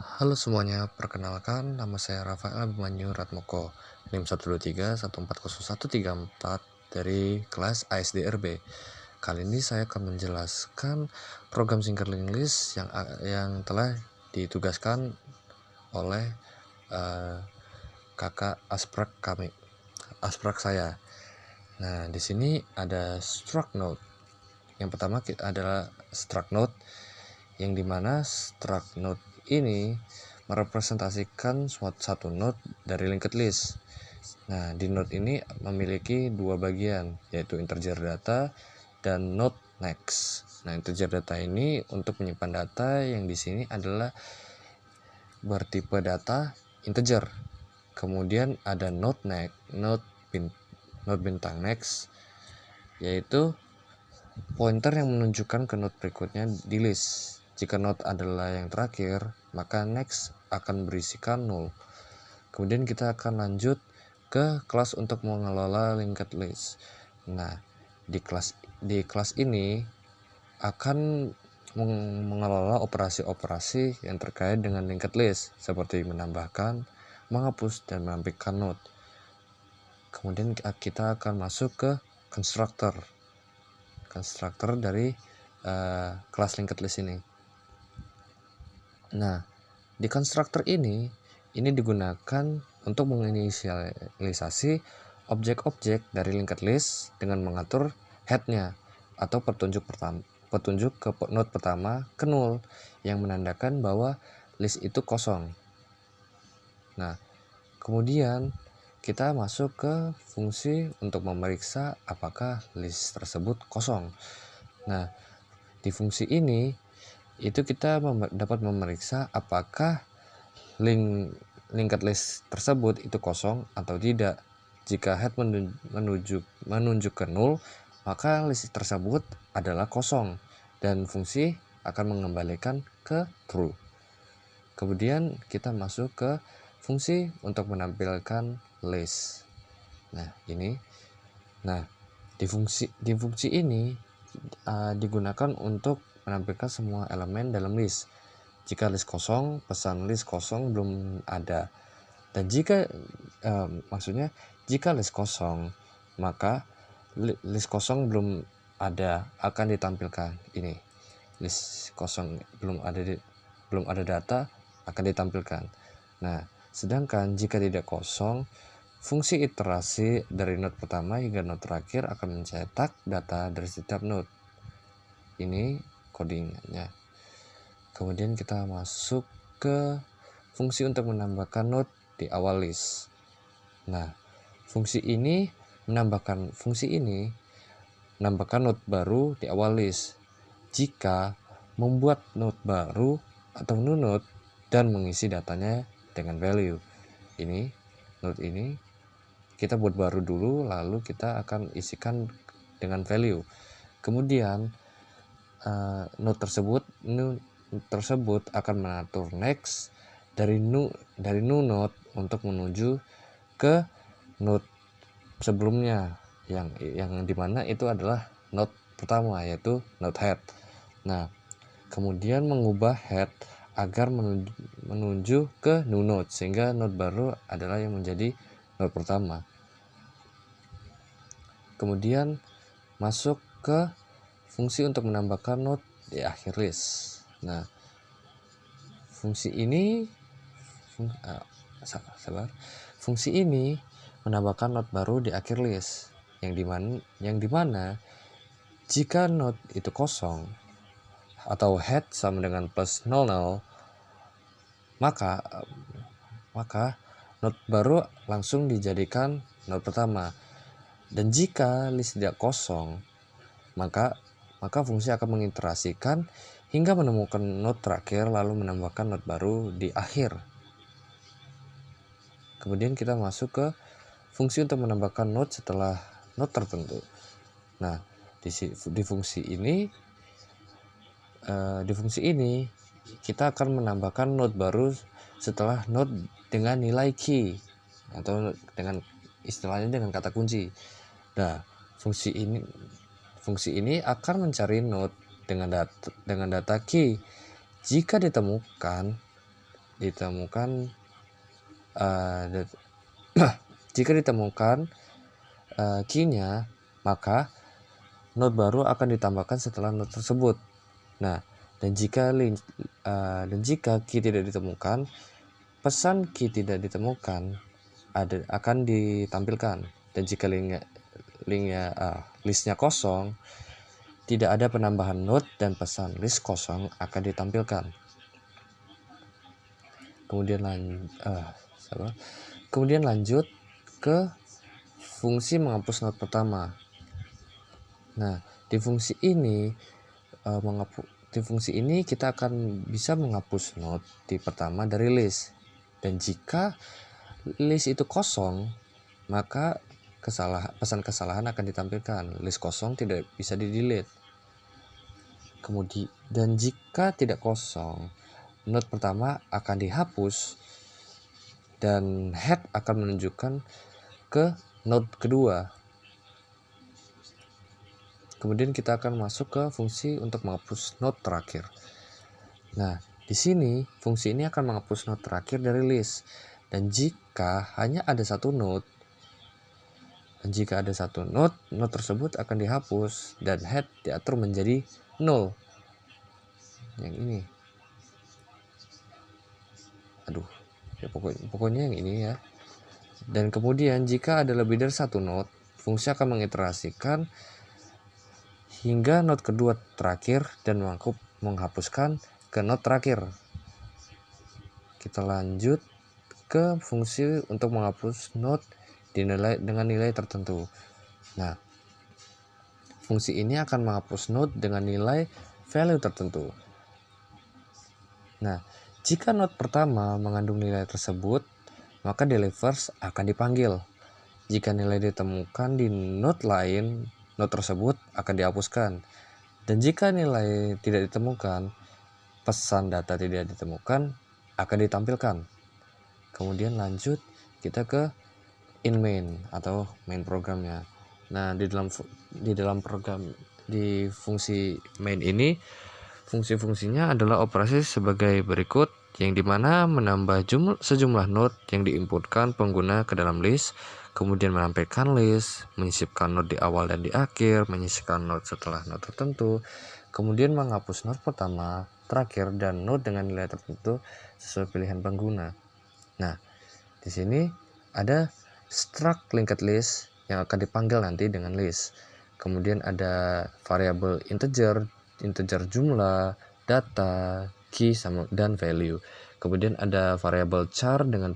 Halo semuanya, perkenalkan nama saya Rafael Abimanyu Ratmoko, NIM 123140134 dari kelas ASDRB. Kali ini saya akan menjelaskan program singkat list yang telah ditugaskan oleh kakak asprak saya. Nah, di sini ada struct node. Yang pertama adalah struct node, yang dimana struct node ini merepresentasikan satu node dari linked list. Nah, di node ini memiliki dua bagian, yaitu integer data dan node next. Nah, integer data ini untuk menyimpan data yang di sini adalah bertipe data integer. Kemudian ada node bintang next, yaitu pointer yang menunjukkan ke node berikutnya di list. Jika node adalah yang terakhir, maka next akan berisikan null. Kemudian kita akan lanjut ke kelas untuk mengelola linked list. Nah, di kelas ini akan mengelola operasi-operasi yang terkait dengan linked list, seperti menambahkan, menghapus, dan menampilkan node. Kemudian kita akan masuk ke constructor dari kelas linked list ini. Nah, di constructor ini digunakan untuk menginisialisasi objek-objek dari linked list dengan mengatur headnya atau petunjuk ke node pertama ke null, yang menandakan bahwa list itu kosong. Nah, kemudian kita masuk ke fungsi untuk memeriksa apakah list tersebut kosong. Nah, di fungsi ini itu kita dapat memeriksa apakah linked list tersebut itu kosong atau tidak. Jika head menunjuk ke null, maka list tersebut adalah kosong dan fungsi akan mengembalikan ke true. Kemudian kita masuk ke fungsi untuk menampilkan list. Nah, di fungsi ini digunakan untuk menampilkan semua elemen dalam list. Jika list kosong, pesan list kosong belum ada. Dan jika list kosong, maka list kosong belum ada akan ditampilkan. Ini list kosong belum ada data akan ditampilkan. Nah, sedangkan jika tidak kosong, fungsi iterasi dari node pertama hingga node terakhir akan mencetak data dari setiap node. Ini codingnya. Kemudian kita masuk ke fungsi untuk menambahkan node di awal list. Nah, fungsi ini menambahkan node baru di awal list jika membuat node baru atau new node dan mengisi datanya dengan value. Node ini kita buat baru dulu, lalu kita akan isikan dengan value. Kemudian node tersebut akan mengatur next dari new node untuk menuju ke node sebelumnya yang dimana itu adalah node pertama, yaitu node head. Nah, kemudian mengubah head agar menuju ke new node, sehingga node baru adalah yang menjadi node pertama. Kemudian masuk ke fungsi untuk menambahkan node di akhir list. Nah, fungsi ini menambahkan node baru di akhir list, yang dimana jika node itu kosong atau head sama dengan plus 00, maka node baru langsung dijadikan node pertama. Dan jika list tidak kosong, maka fungsi akan mengiterasikan hingga menemukan node terakhir lalu menambahkan node baru di akhir. Kemudian kita masuk ke fungsi untuk menambahkan node setelah node tertentu. Nah, di fungsi ini kita akan menambahkan node baru setelah node dengan nilai key atau dengan istilahnya dengan kata kunci. Nah, fungsi ini akan mencari node dengan data key. Jika ditemukan ditemukan jika ditemukan key-nya, maka node baru akan ditambahkan setelah node tersebut. Nah, dan jika key tidak ditemukan, pesan key tidak ditemukan akan ditampilkan. Dan jika listnya kosong, tidak ada penambahan node dan pesan list kosong akan ditampilkan. Kemudian lanjut ke fungsi menghapus node pertama. Nah, di fungsi ini kita akan bisa menghapus node di pertama dari list. Dan jika list itu kosong, maka pesan kesalahan akan ditampilkan. List kosong tidak bisa di-delete. Kemudian, dan jika tidak kosong, node pertama akan dihapus dan head akan menunjukkan ke node kedua. Kemudian kita akan masuk ke fungsi untuk menghapus node terakhir. Nah, di sini fungsi ini akan menghapus node terakhir dari list. Dan jika hanya ada satu node, node tersebut akan dihapus dan head diatur menjadi 0. Yang ini. Pokoknya yang ini ya. Dan kemudian jika ada lebih dari satu node, fungsi akan mengiterasikan hingga node kedua terakhir dan menghapuskan ke node terakhir. Kita lanjut ke fungsi untuk menghapus node dengan nilai tertentu. Nah, fungsi ini akan menghapus node dengan nilai value tertentu. Nah, jika node pertama mengandung nilai tersebut, maka delivers akan dipanggil. Jika nilai ditemukan di node lain, node tersebut akan dihapuskan. Dan jika nilai tidak ditemukan, pesan data tidak ditemukan akan ditampilkan. Kemudian lanjut kita ke in main atau main programnya. Nah, di dalam program di fungsi main ini, fungsi-fungsinya adalah operasi sebagai berikut, yang dimana menambah sejumlah node yang diinputkan pengguna ke dalam list, kemudian menampilkan list, menyisipkan node di awal dan di akhir, menyisipkan node setelah node tertentu, kemudian menghapus node pertama, terakhir, dan node dengan nilai tertentu sesuai pilihan pengguna. Nah, di sini ada struct linked list yang akan dipanggil nanti dengan list. Kemudian ada variabel integer jumlah, data, key, dan value. Kemudian ada variabel char dengan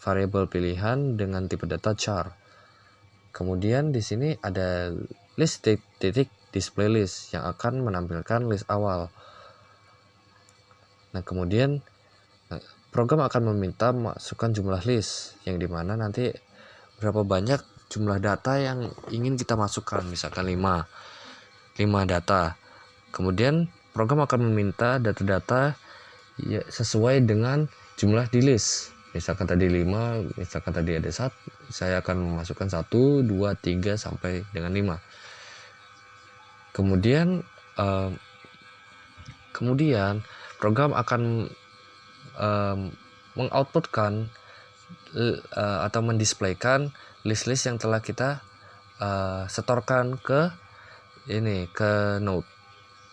variabel pilihan dengan tipe data char. Kemudian di sini ada list display list yang akan menampilkan list awal. Nah, kemudian program akan meminta masukkan jumlah list, yang dimana nanti berapa banyak jumlah data yang ingin kita masukkan, misalkan 5 data. Kemudian program akan meminta data-data sesuai dengan jumlah di list. Misalkan tadi 5, misalkan tadi ada 1, saya akan memasukkan 1, 2, 3 sampai dengan 5. Kemudian program akan mengoutputkan atau mendisplaykan list-list yang telah kita setorkan ke node.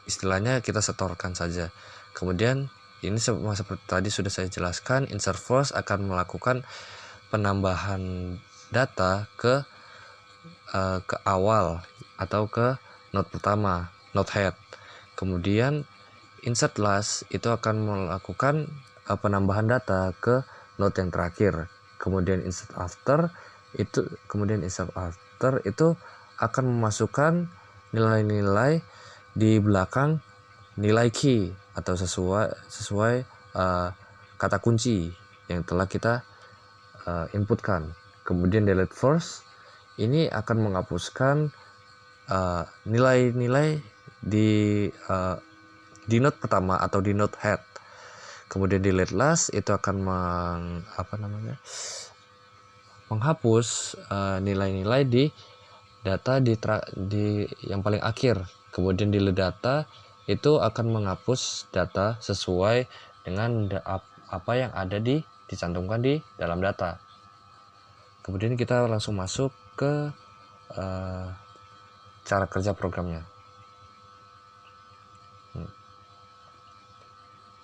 Istilahnya kita setorkan saja. Kemudian ini seperti tadi sudah saya jelaskan, insert first akan melakukan penambahan data ke awal atau ke node pertama, node head. Kemudian insert last itu akan melakukan penambahan data ke node yang terakhir. Kemudian insert after itu akan memasukkan nilai-nilai di belakang nilai key atau sesuai kata kunci yang telah kita inputkan. Kemudian delete first ini akan menghapuskan nilai-nilai di node pertama atau di node head. Kemudian delete last itu akan menghapus nilai-nilai di data di yang paling akhir. Kemudian delete data itu akan menghapus data sesuai dengan apa yang ada dicantumkan di dalam data. Kemudian kita langsung masuk ke cara kerja programnya.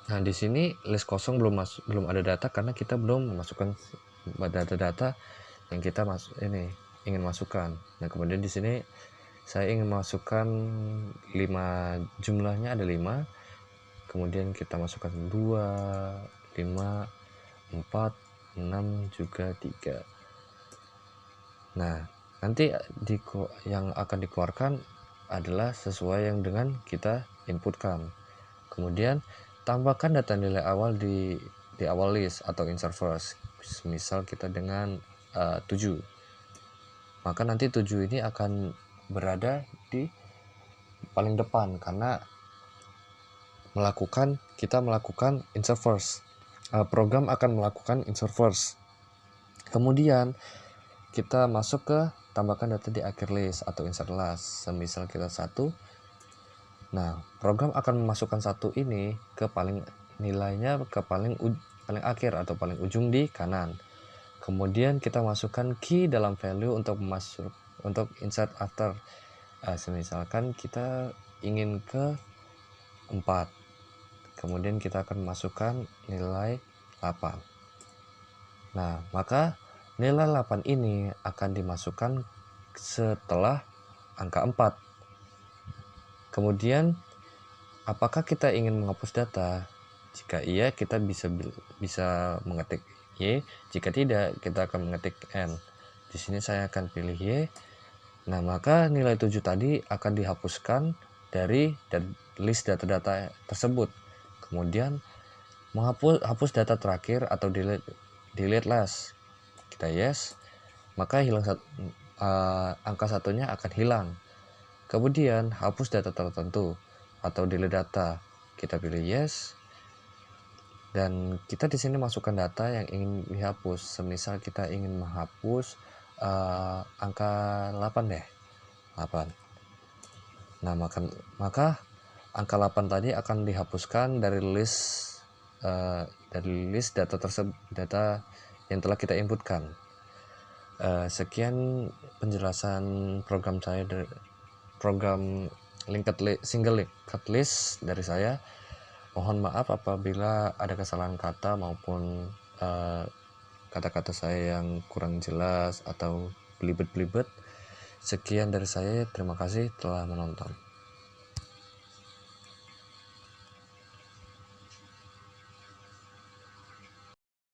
Nah, di sini list kosong belum ada data karena kita belum memasukkan data-data yang kita ingin masukkan. Nah, kemudian di sini saya ingin masukkan 5, jumlahnya ada 5. Kemudian kita masukkan 2, 5, 4, 6, juga 3. Nah, nanti yang akan dikeluarkan adalah sesuai yang dengan kita inputkan. Kemudian tambahkan data nilai awal di awal list atau insert first. Misal kita dengan 7. Maka nanti 7 ini akan berada di paling depan karena kita melakukan insert first. Program akan melakukan insert first. Kemudian kita masuk ke tambahkan data di akhir list atau insert last. Semisal kita 1. Nah, program akan memasukkan 1 ini ke nilainya ke paling akhir atau paling ujung di kanan. Kemudian kita masukkan key dalam value untuk insert after. Misalkan kita ingin ke 4. Kemudian kita akan masukkan nilai 8. Nah, maka nilai 8 ini akan dimasukkan setelah angka 4. Kemudian, apakah kita ingin menghapus data? Jika iya, kita bisa mengetik Y. Jika tidak, kita akan mengetik N. Di sini saya akan pilih Y. Nah, maka nilai 7 tadi akan dihapuskan dari list data-data tersebut. Kemudian, hapus data terakhir atau delete last. Kita yes, maka angka 1-nya akan hilang. Kemudian hapus data tertentu atau delete data. Kita pilih yes. Dan kita di sini masukkan data yang ingin dihapus. Semisal kita ingin menghapus angka 8 deh. 8. Nah, maka angka 8 tadi akan dihapuskan dari list data yang telah kita inputkan. Sekian penjelasan program saya dari program single linked list dari saya. Mohon maaf apabila ada kesalahan kata maupun kata-kata saya yang kurang jelas atau belibet-belibet. Sekian dari saya, terima kasih telah menonton.